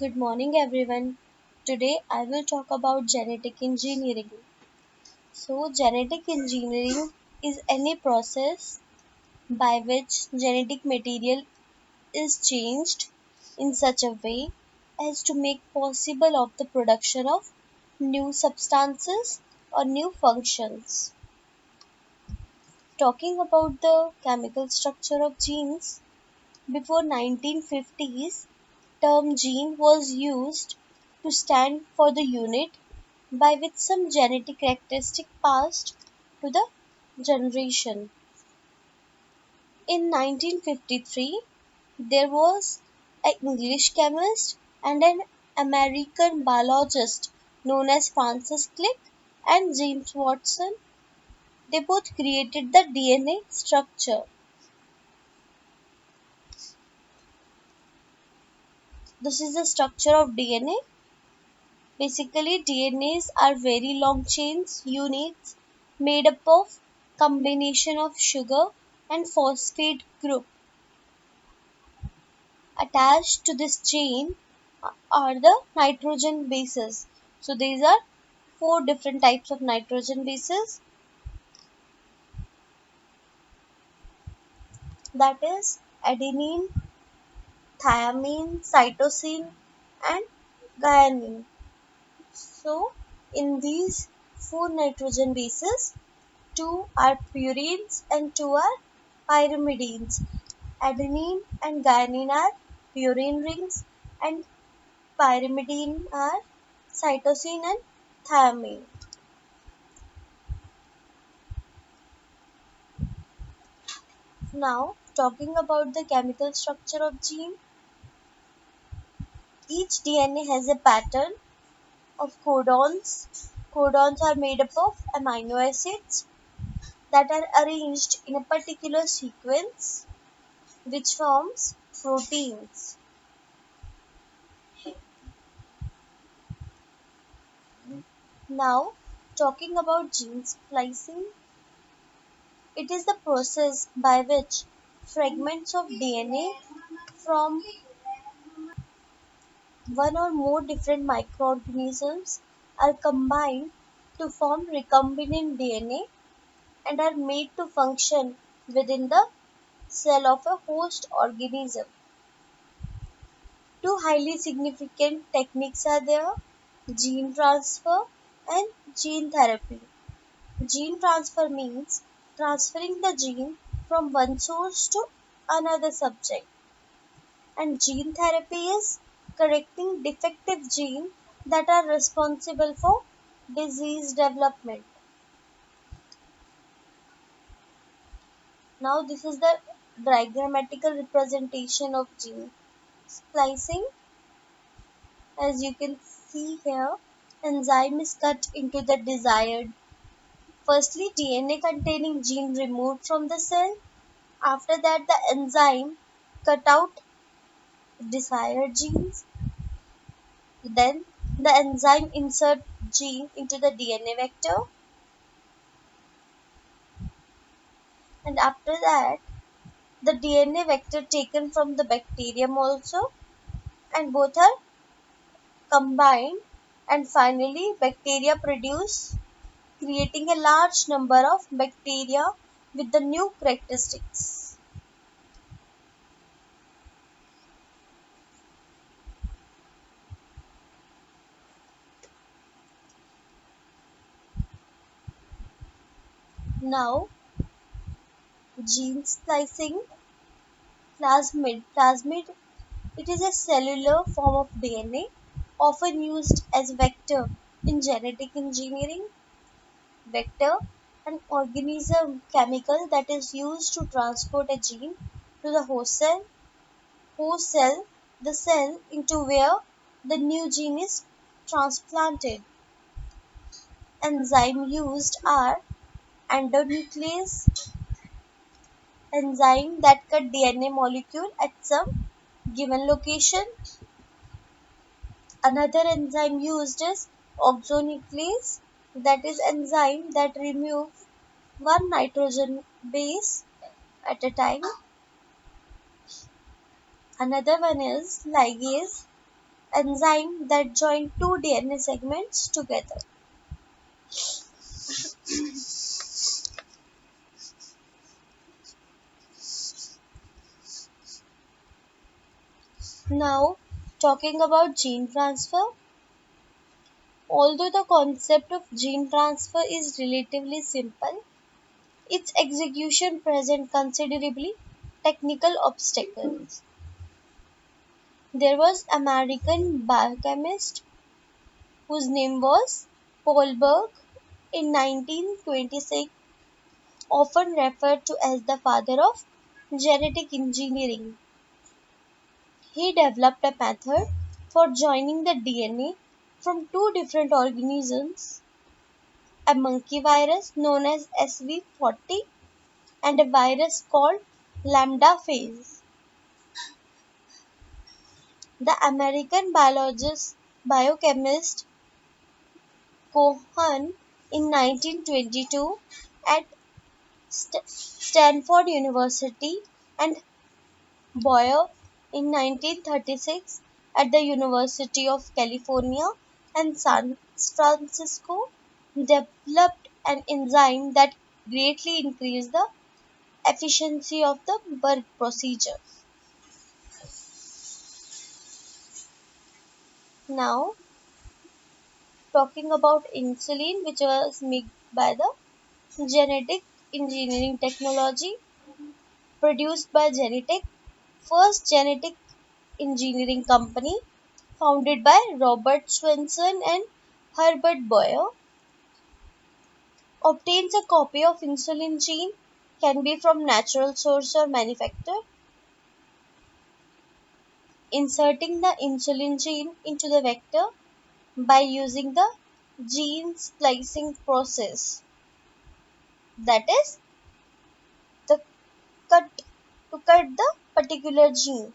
Good morning, everyone. Today I will talk about genetic engineering. Genetic engineering is any process by which genetic material is changed in such a way as to make possible of the production of new substances or new functions. Talking about the chemical structure of genes, before 1950s, term gene was used to stand for the unit by which some genetic characteristic passed to the generation. In 1953, there was an English chemist and an American biologist known as Francis Crick and James Watson. They both created the DNA structure. This is the structure of DNA. Basically, DNAs are very long chains units made up of combination of sugar and phosphate group. Attached to this chain are the nitrogen bases. So these are four different types of nitrogen bases, that is adenine, thymine, cytosine and guanine. So in these four nitrogen bases, two are purines and two are pyrimidines. Adenine and guanine are purine rings and pyrimidine are cytosine and thymine. Now, talking about the chemical structure of gene, each DNA has a pattern of codons. Codons are made up of amino acids that are arranged in a particular sequence which forms proteins. Now, talking about gene splicing, it is the process by which fragments of DNA from one or more different microorganisms are combined to form recombinant DNA and are made to function within the cell of a host organism. Two highly significant techniques are there: gene transfer and gene therapy. Gene transfer means transferring the gene from one source to another subject, and gene therapy is correcting defective genes that are responsible for disease development. Now, this is the diagrammatical representation of gene splicing. As you can see here, enzyme is cut into the desired. Firstly, DNA containing gene removed from the cell. After that, the enzyme cut out desired genes. Then the enzyme insert gene into the DNA vector, and after that the DNA vector taken from the bacterium also, and both are combined, and finally bacteria produce, creating a large number of bacteria with the new characteristics. Now, gene splicing. Plasmid, it is a cellular form of DNA often used as vector in genetic engineering. Vector, an organism chemical that is used to transport a gene to the host cell, the cell into where the new gene is transplanted. Enzyme used are endonuclease, enzyme that cut DNA molecule at some given location. Another enzyme used is oxonuclease, that is enzyme that remove one nitrogen base at a time. Another one is ligase, enzyme that join two DNA segments together. Now, talking about gene transfer, although the concept of gene transfer is relatively simple, its execution presents considerably technical obstacles. There was American biochemist whose name was Paul Berg in 1926, often referred to as the father of genetic engineering. He developed a method for joining the DNA from two different organisms, a monkey virus known as SV40 and a virus called lambda phase. The American biochemist Cohen in 1922 at Stanford University and Boyer in 1936 at the University of California and San Francisco developed an enzyme that greatly increased the efficiency of the birth procedure. Now, talking about insulin, which was made by the genetic engineering technology produced by Genentech, first genetic engineering company founded by Robert Swenson and Herbert Boyer, obtains a copy of insulin gene, can be from natural source or manufacturer, inserting the insulin gene into the vector by using the gene splicing process. That is, the cut to cut the particular gene.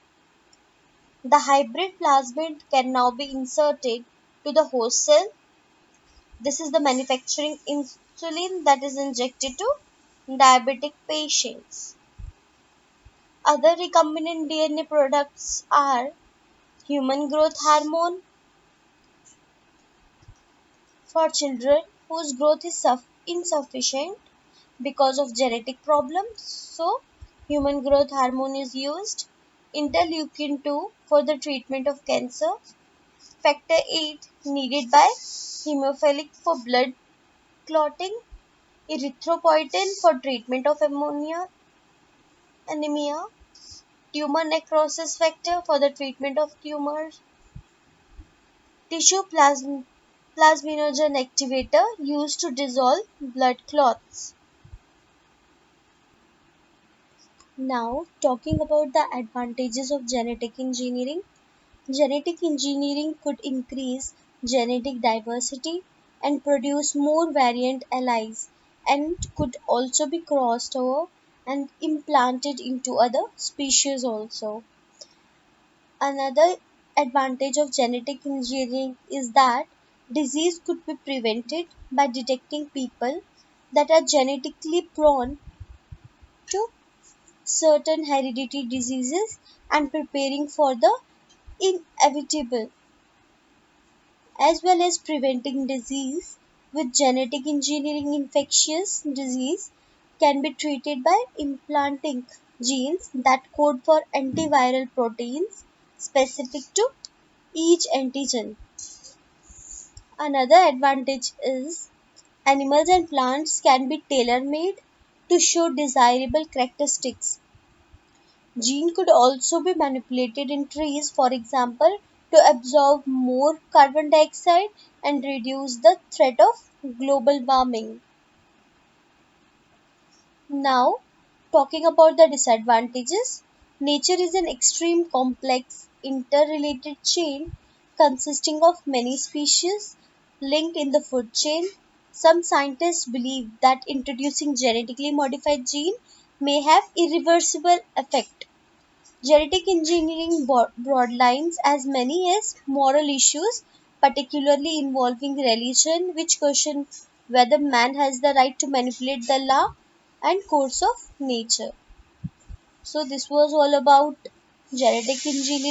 The hybrid plasmid can now be inserted to the host cell. This is the manufacturing insulin that is injected to diabetic patients. Other recombinant DNA products are human growth hormone for children whose growth is insufficient because of genetic problems. So, human growth hormone is used. Interleukin 2 for the treatment of cancer. Factor 8 needed by hemophilic for blood clotting. Erythropoietin for treatment of anemia. Tumor necrosis factor for the treatment of tumors. Tissue plasminogen activator used to dissolve blood clots. Now, talking about the advantages of genetic engineering. Genetic engineering could increase genetic diversity and produce more variant allies and could also be crossed over and implanted into other species also. Another advantage of genetic engineering is that disease could be prevented by detecting people that are genetically prone to certain hereditary diseases and preparing for the inevitable, as well as preventing disease with genetic engineering. Infectious disease can be treated by implanting genes that code for antiviral proteins specific to each antigen. Another advantage is animals and plants can be tailor made to show desirable characteristics. Gene could also be manipulated in trees, for example, to absorb more carbon dioxide and reduce the threat of global warming. Now, talking about the disadvantages, nature is an extreme complex, interrelated chain consisting of many species linked in the food chain. Some scientists believe that introducing genetically modified gene may have irreversible effect. Genetic engineering broadlines as many as moral issues, particularly involving religion, which question whether man has the right to manipulate the law and course of nature. So, this was all about genetic engineering.